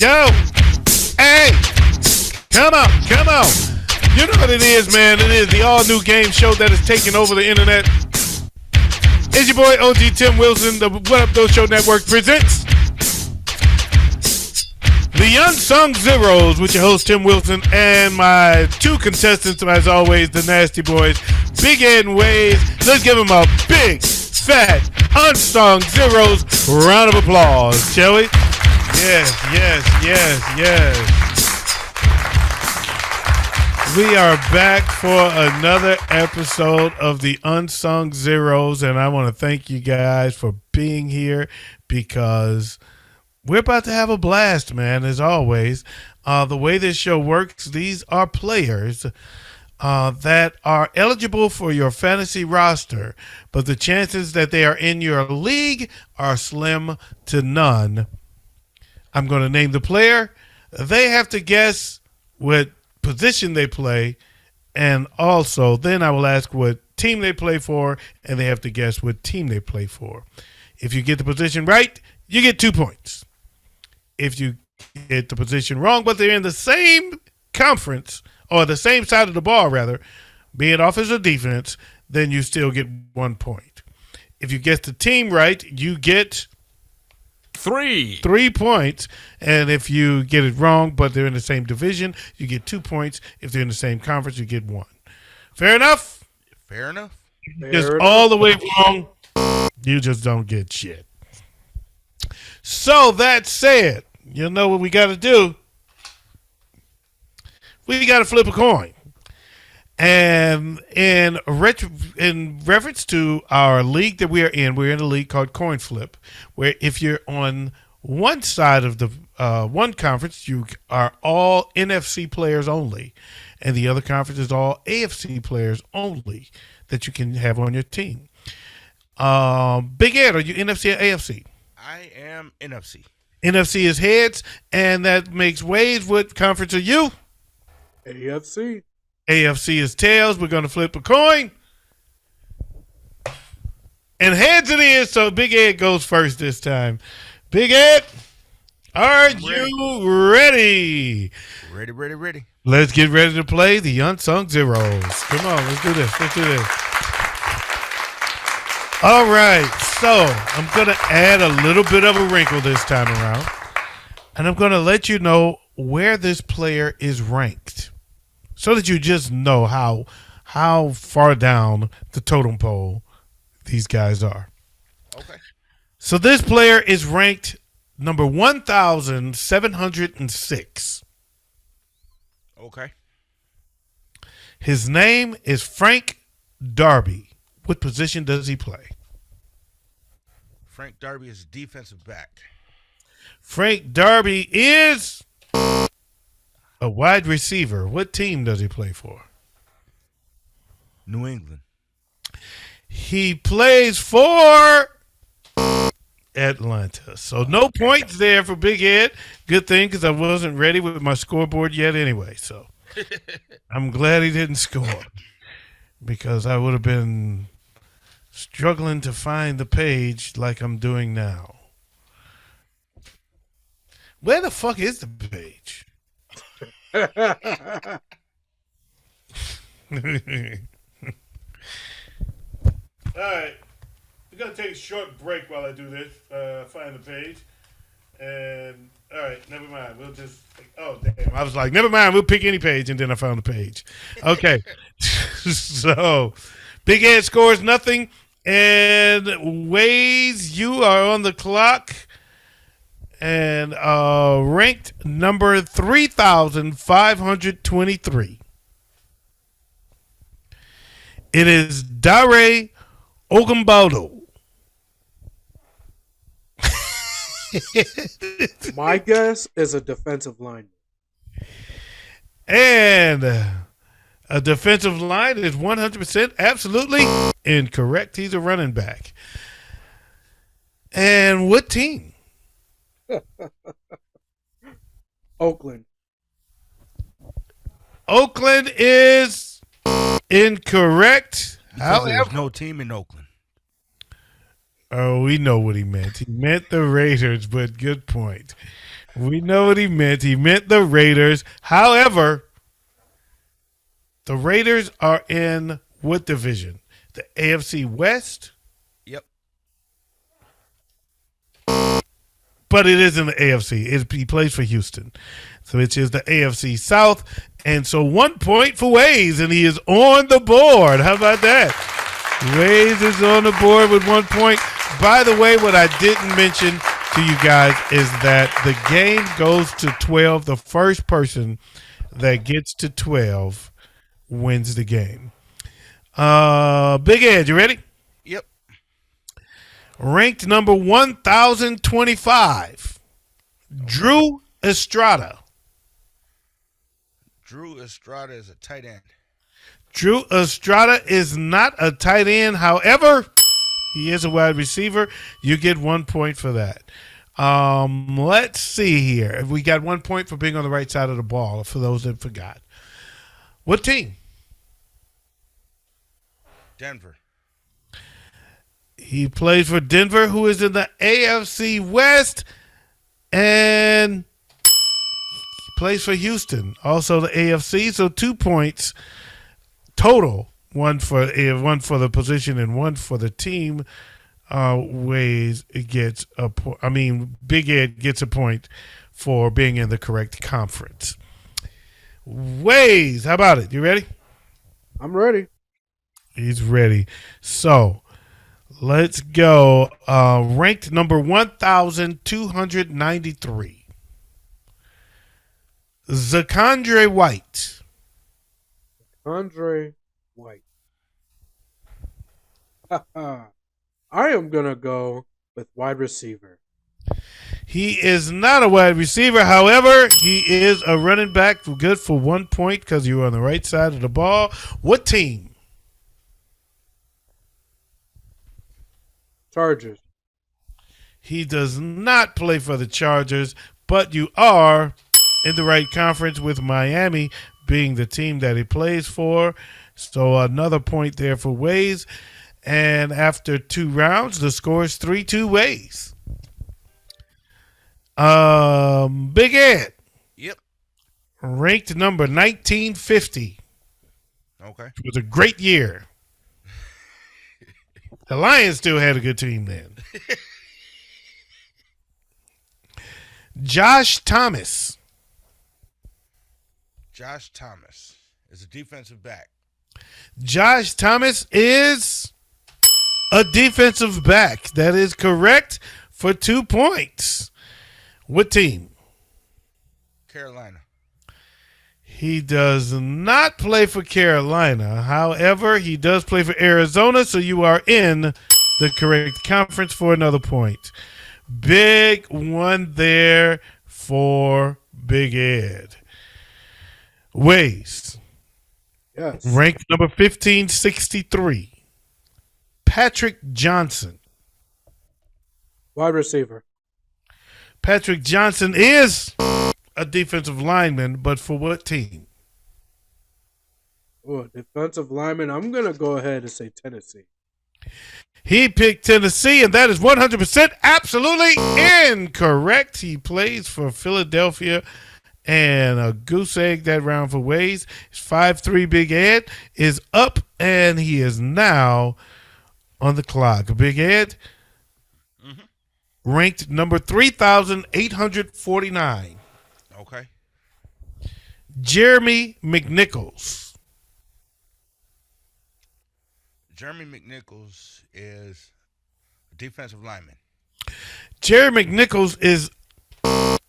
go. Hey, come on, come on. You know what it is, man. It is the all-new game show that is taking over the internet. It's your boy, OG Tim Wilson. The What Up Though Show Network presents the Unsung Zeroes with your host, Tim Wilson, and my two contestants, as always, the Nasty Boys, Big Ed and Wayz. Let's give them a big, fat, Unsung Zeroes round of applause, shall we? Yes, yes, yes, yes. We are back for another episode of the Unsung Zeroes, and I want to thank you guys for being here because we're about to have a blast, man, as always. The way this show works, these are players that are eligible for your fantasy roster, but the chances that they are in your league are slim to none. I'm going to name the player. They have to guess what position they play, and also then I will ask what team they play for, and they have to guess what team they play for. If you get the position right, you get 2 points. If you get the position wrong, but they're in the same conference, or the same side of the ball rather, be it offense or defense, then you still get 1 point. If you guess the team right, you get 3 points. And if you get it wrong, but they're in the same division, you get 2 points. If they're in the same conference, you get 1. Fair enough? Fair enough. Just all the way wrong, you just don't get shit. So that said, you know what we got to do? We got to flip a coin. And in reference to our league that we're in a league called Coin Flip, where if you're on one side of the one conference, you are all NFC players only, and the other conference is all AFC players only that you can have on your team. Big Ed, are you NFC or AFC? I am NFC. NFC is heads, and that makes Wayz. What conference are you? AFC. AFC is tails. We're going to flip a coin. And heads it is, so Big Ed goes first this time. Big Ed, are you ready? Ready. Let's get ready to play the Unsung Zeroes. Come on, let's do this. All right, so I'm going to add a little bit of a wrinkle this time around. And I'm going to let you know where this player is ranked, so that you just know how far down the totem pole these guys are. Okay. So this player is ranked number 1,706. Okay. His name is Frank Darby. What position does he play? Frank Darby is defensive back. Frank Darby is a wide receiver. What team does he play for? New England. He plays for Atlanta. So no points there for Big Ed. Good thing, because I wasn't ready with my scoreboard yet anyway. So I'm glad he didn't score, because I would have been struggling to find the page like I'm doing now. Where the fuck is the page? All right, we're gonna take a short break while I do this. Find the page, and all right, never mind. We'll just. Oh damn! I was like, never mind. We'll pick any page, and then I found the page. Okay, so Big Ed scores nothing, and Wayz, you are on the clock, and ranked number 3,523. It is Dare Ogumbado. My guess is a defensive lineman. And a defensive line is 100% absolutely incorrect. He's a running back. And what team? Oakland. Oakland is incorrect. Because there's no team in Oakland. Oh, we know what he meant. He meant the Raiders, but good point. We know what he meant. He meant the Raiders. However, the Raiders are in what division? The AFC West? Yep. But it is in the AFC. He plays for Houston. So it is the AFC South. And so 1 point for Wayz, and he is on the board. How about that? Wayz is on the board with 1 point. By the way, what I didn't mention to you guys is that the game goes to 12. The first person that gets to 12 wins the game. Big Ed, you ready? Yep. Ranked number 1,025, Drew Estrada. Drew Estrada is a tight end. Drew Estrada is not a tight end. However, he is a wide receiver. You get 1 point for that. Let's see here. We got 1 point for being on the right side of the ball, for those that forgot. What team? Denver. He plays for Denver, who is in the AFC West, and plays for Houston, also the AFC. So 2 points total, one for the position and one for the team. Wayz gets a point. I mean, Big Ed gets a point for being in the correct conference. Wayz, how about it? You ready? I'm ready. He's ready. So let's go. Ranked number 1,293. Zakondre White. Andre White. I am going to go with wide receiver. He is not a wide receiver. However, he is a running back, good for 1 point because you were on the right side of the ball. What team? Chargers. He does not play for the Chargers, but you are in the right conference with Miami being the team that he plays for. So another point there for Wayz. And after 2 rounds, the score is 3-2 Wayz. Big Ed. Yep. Ranked number 1950. Okay. It was a great year. The Lions still had a good team then. Josh Thomas. Josh Thomas is a defensive back. Josh Thomas is a defensive back. That is correct for 2 points. What team? Carolina. He does not play for Carolina. However, he does play for Arizona, so you are in the correct conference for another point. Big one there for Big Ed. Wayz. Yes. Ranked number 1563. Patrick Johnson. Wide receiver. Patrick Johnson is a defensive lineman, but for what team? Oh, defensive lineman. I'm going to go ahead and say Tennessee. He picked Tennessee, and that is 100% absolutely incorrect. He plays for Philadelphia, and a goose egg that round for Wayz. 5-3 Big Ed is up, and he is now on the clock. Big Ed, ranked number 3,849. Okay. Jeremy McNichols. Jeremy McNichols is a defensive lineman. Jeremy McNichols is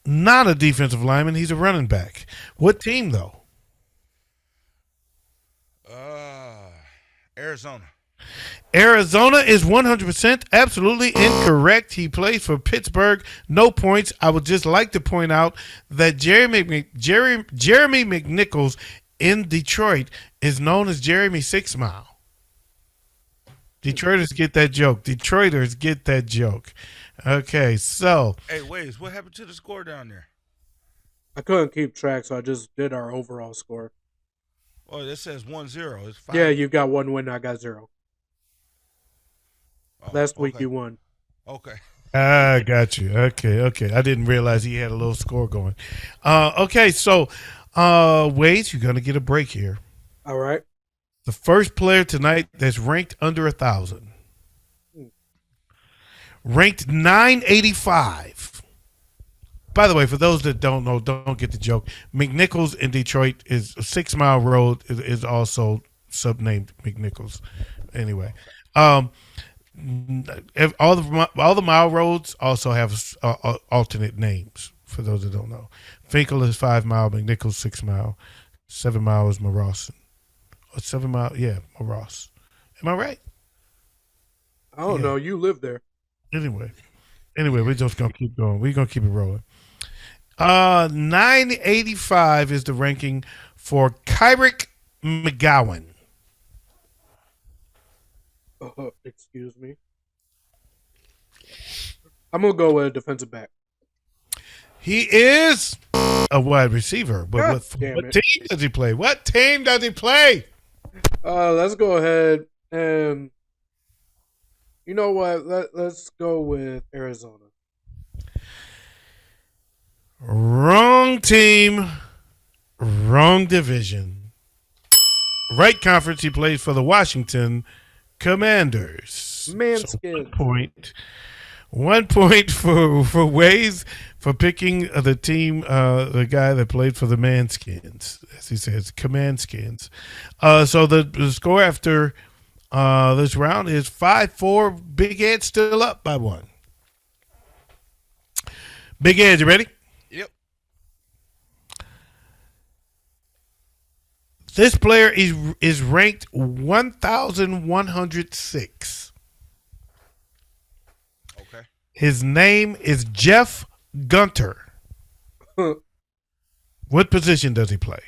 not a defensive lineman. He's a running back. What team, though? Arizona. Arizona is 100% absolutely incorrect. He plays for Pittsburgh. No points. I would just like to point out that Jeremy McNichols in Detroit is known as Jeremy 6 Mile. Detroiters get that joke. Okay, so. Hey, Wayz, what happened to the score down there? I couldn't keep track, so I just did our overall score. Oh, this says 1-0. It's 5. Yeah, you got 1 win, I got 0. Oh, Last week okay. you won. Okay. I got you. Okay. I didn't realize he had a little score going. Okay, so Wayz, you're gonna get a break here. All right. The first player tonight that's ranked under 1,000, Hmm. ranked 985. By the way, for those that don't know, don't get the joke. McNichols in Detroit is 6 Mile Road is also subnamed McNichols. Anyway, um, if all the mile roads also have alternate names. For those that don't know, Finkel is 5 Mile, McNichols 6 Mile, 7 Mile is Moross. Or 7 Mile, yeah, Moross. Am I right? I don't Yeah. know. You live there. Anyway, we're just gonna keep going. We're gonna keep it rolling. 985 is the ranking for Kyrick McGowan. Excuse me. I'm gonna go with a defensive back. He is a wide receiver, but God what damn it. team does he play? What team does he play? Let's go ahead and you know what? Let's go with Arizona. Wrong team, wrong division. Right conference, he plays for the Washington Commanders. So Manskin. 1 point for Wayz for picking the team, the guy that played for the Manskins, as he says, Commandskins. So the score after this round is 5-4. Big Ed still up by 1. Big Ed, you ready? Yep. This player is ranked 1,106. Okay. His name is Jeff Gunter. What position does he play?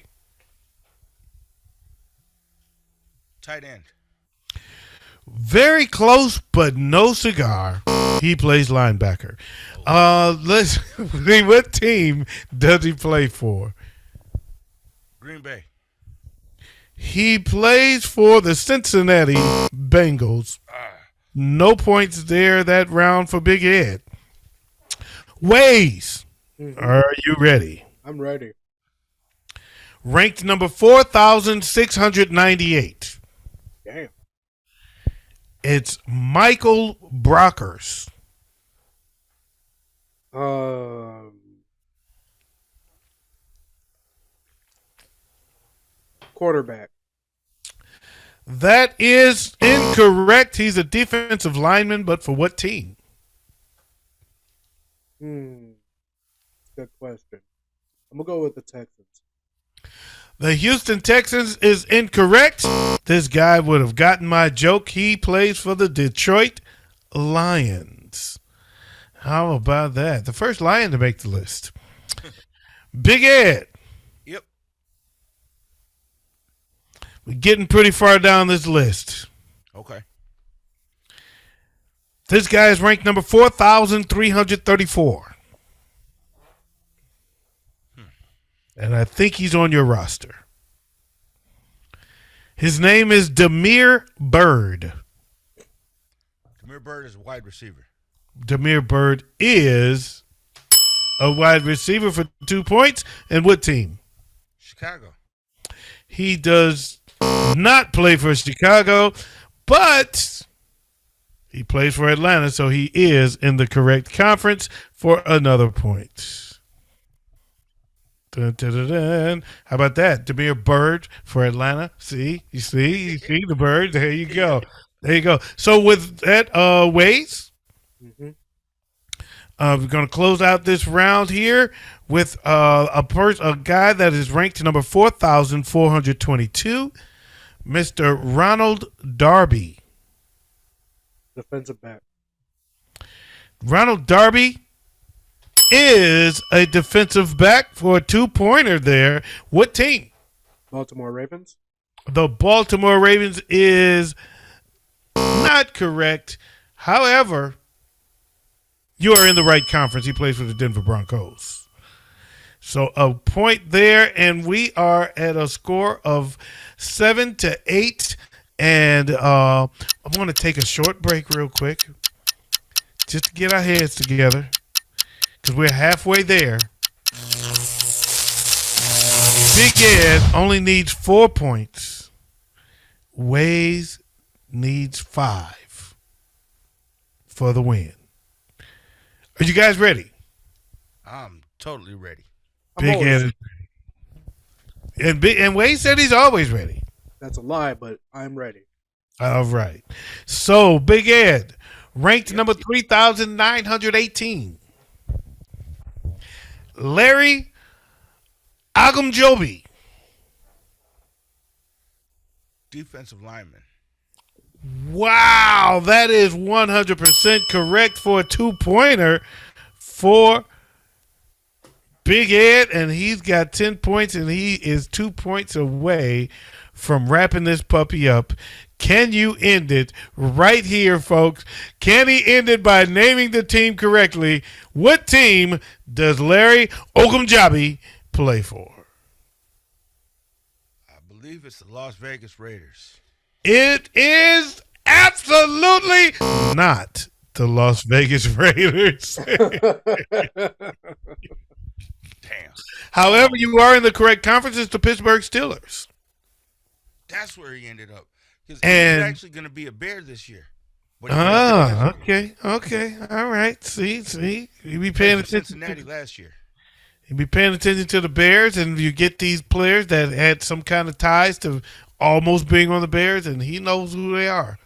Tight end. Very close, but no cigar. He plays linebacker. Let's see, what team does he play for? Green Bay. He plays for the Cincinnati Bengals. No points there that round for Big Ed. Wayz, are you ready? I'm ready. Ranked number 4,698. Damn. It's Michael Brockers. Quarterback. That is incorrect. He's a defensive lineman, but for what team? Good question. I'm gonna go with the Texans. The Houston Texans is incorrect. This guy would have gotten my joke. He plays for the Detroit Lions. How about that? The first Lion to make the list. Big Ed. Yep. We're getting pretty far down this list. Okay. This guy is ranked number 4,334. And I think he's on your roster. His name is Demir Bird. Demir Bird is a wide receiver. Demir Bird is a wide receiver for 2 points. And what team? Chicago. He does not play for Chicago, but he plays for Atlanta, so he is in the correct conference for another point. Dun, dun, dun, dun. How about that? Demir Bird for Atlanta. You see the bird. There you go. So with that, Wayz, we're going to close out this round here with a guy that is ranked number 4,422, Mr. Ronald Darby. Defensive back. Ronald Darby is a defensive back for a 2-pointer there. What team? Baltimore Ravens. The Baltimore Ravens is not correct. However, you are in the right conference. He plays for the Denver Broncos. So a point there, and we are at a score of 7-8. And I want to take a short break real quick. just to get our heads together, because we're halfway there. Big Ed only needs 4 points. Wayz needs 5 for the win. Are you guys ready? I'm totally ready. I'm Big always Ed is ready. And Wayz said he's always ready. That's a lie, but I'm ready. All right. So, Big Ed, ranked number 3,918. Larry Agumjobi. Defensive lineman. Wow, that is 100% correct for a 2-pointer for Big Ed, and he's got 10 points, and he is 2 points away from wrapping this puppy up. Can you end it right here, folks? Can he end it by naming the team correctly? What team does Larry Ogunjobi play for? I believe it's the Las Vegas Raiders. It is absolutely not the Las Vegas Raiders. Damn. However, you are in the correct conference. It's the Pittsburgh Steelers. That's where he ended up. Because And- he's actually going to be a Bear this year. But he played for okay, all right. See, you be Played paying for attention. Cincinnati last year. You be paying attention to the Bears, and you get these players that had some kind of ties to almost being on the Bears, and he knows who they are.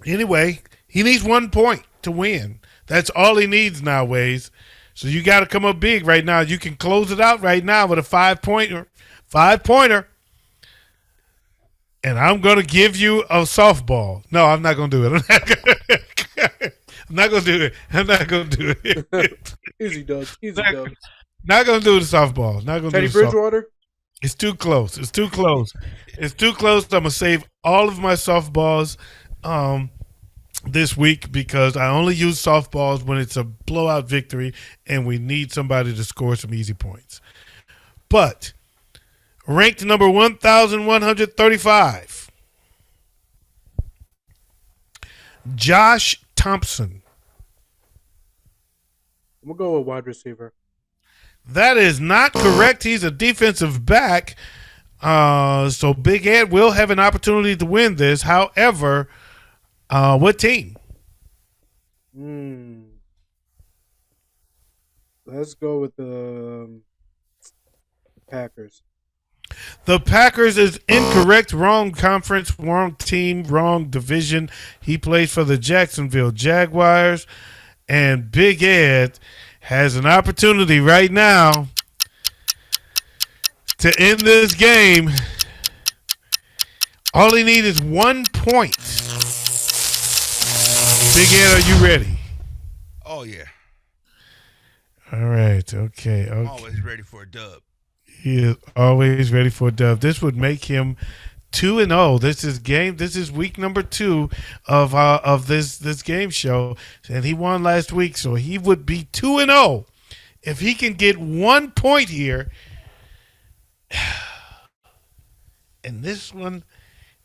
Anyway, he needs 1 point to win. That's all he needs now, Wayz. So you got to come up big right now. You can close it out right now with a 5-pointer. 5-pointer. And I'm going to give you a softball. No, I'm not going to do it. I'm not going to do it. I'm not going to do it. Easy, Doug. Easy, Doug. Not going to do the softball. Not going to Teddy do the softball. Bridgewater? It's too close. It's too close. It's too close. I'm going to save all of my softballs this week because I only use softballs when it's a blowout victory and we need somebody to score some easy points. But ranked number 1,135, Josh Thompson. I'm going to go with wide receiver. That is not correct. He's a defensive back. So Big Ed will have an opportunity to win this. However, what team? Let's go with the Packers. The Packers is incorrect. Wrong conference, wrong team, wrong division. He plays for the Jacksonville Jaguars. And Big Ed has an opportunity right now to end this game. All he needs is 1 point. Big Ed, are you ready? Oh, yeah. All right. Okay. I'm always ready for a dub. He is always ready for a dub. This would make him 2-0. This is week number 2 of this game show, and he won last week, so he would be 2-0 if he can get 1 point here. And this one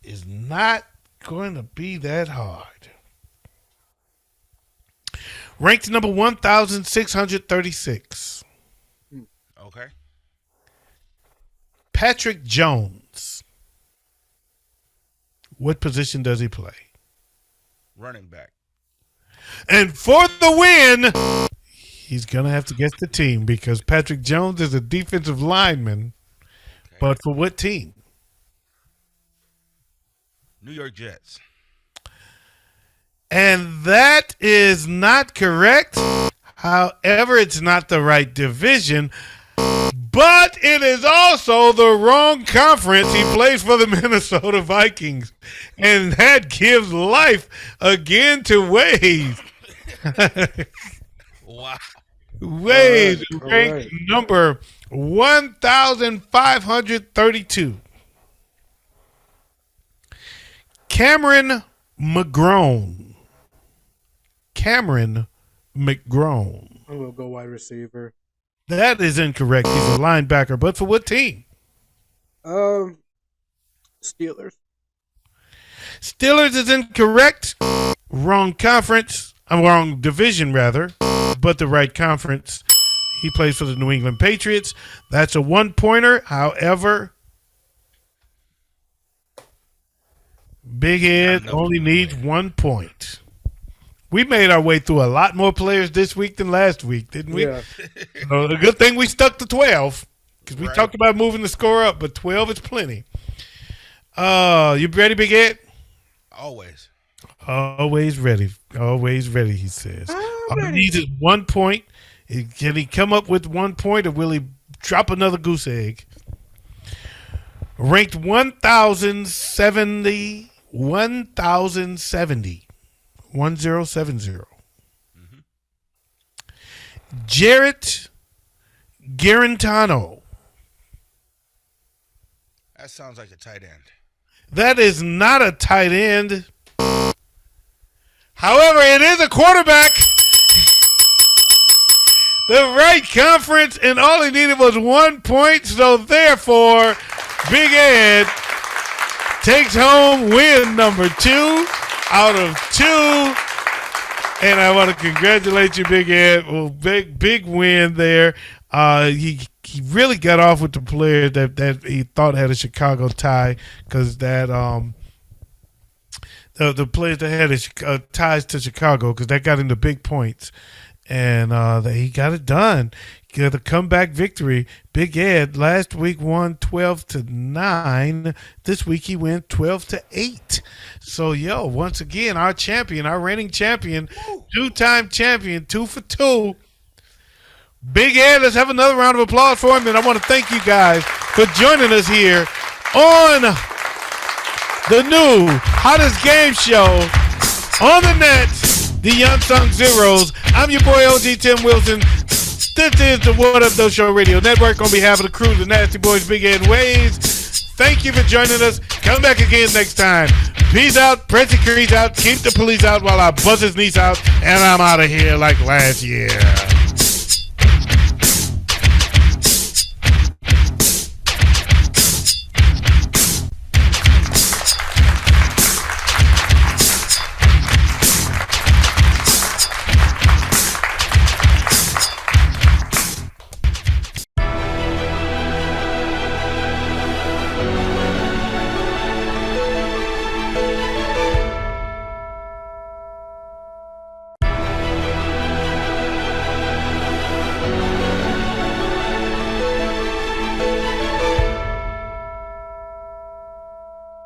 is not going to be that hard. Ranked number 1,636. Okay. Patrick Jones. What position does he play? Running back. And for the win, he's going to have to guess the team because Patrick Jones is a defensive lineman. Okay. But for what team? New York Jets. And that is not correct. However, it's not the right division. But it is also the wrong conference. He plays for the Minnesota Vikings. And that gives life again to Wayz. Wow. Wayz All right. ranked number 1,532. Cameron McGrone. Cameron McGrone. I'm going to go wide receiver. That is incorrect. He's a linebacker. But for what team? Steelers. Steelers is incorrect. Wrong conference. Wrong division, rather, but the right conference. He plays for the New England Patriots. That's a 1-pointer. However, Big Ed only needs 1 point. We made our way through a lot more players this week than last week, didn't we? Yeah. So the good thing we stuck to 12 because we talked about moving the score up, but 12 is plenty. You ready, Big Ed? Always. Always ready. Always ready, he says. All he needs is 1 point. Can he come up with 1 point, or will he drop another goose egg? Ranked 1070. 1070. 1070. Jarrett Garantano. That sounds like a tight end. That is not a tight end. However, it is a quarterback. The right conference, and all he needed was 1 point. So, therefore, Big Ed takes home win number 2 out of 2. And I want to congratulate you, Big Ed. Well, big win there. He really got off with the player that he thought had a Chicago tie, because that the players that had ties to Chicago, because that got into big points, and he got it done. He got a comeback victory. Big Ed last week won 12-9. This week he went 12-8. So once again, our champion, our reigning champion, 2-time champion, 2 for 2. Big Ed, let's have another round of applause for him. And I want to thank you guys for joining us here on the new hottest game show on the net, the Unsung Zeroes. I'm your boy OG Tim Wilson. This is the What Up Though Show Radio Network. On behalf of the crew, the Nasty Boys, Big Ed, Wayz, thank you for joining us. Come back again next time. Peace out, Pressy Crease out, keep the police out while I buzz his niece out, and I'm out of here like last year.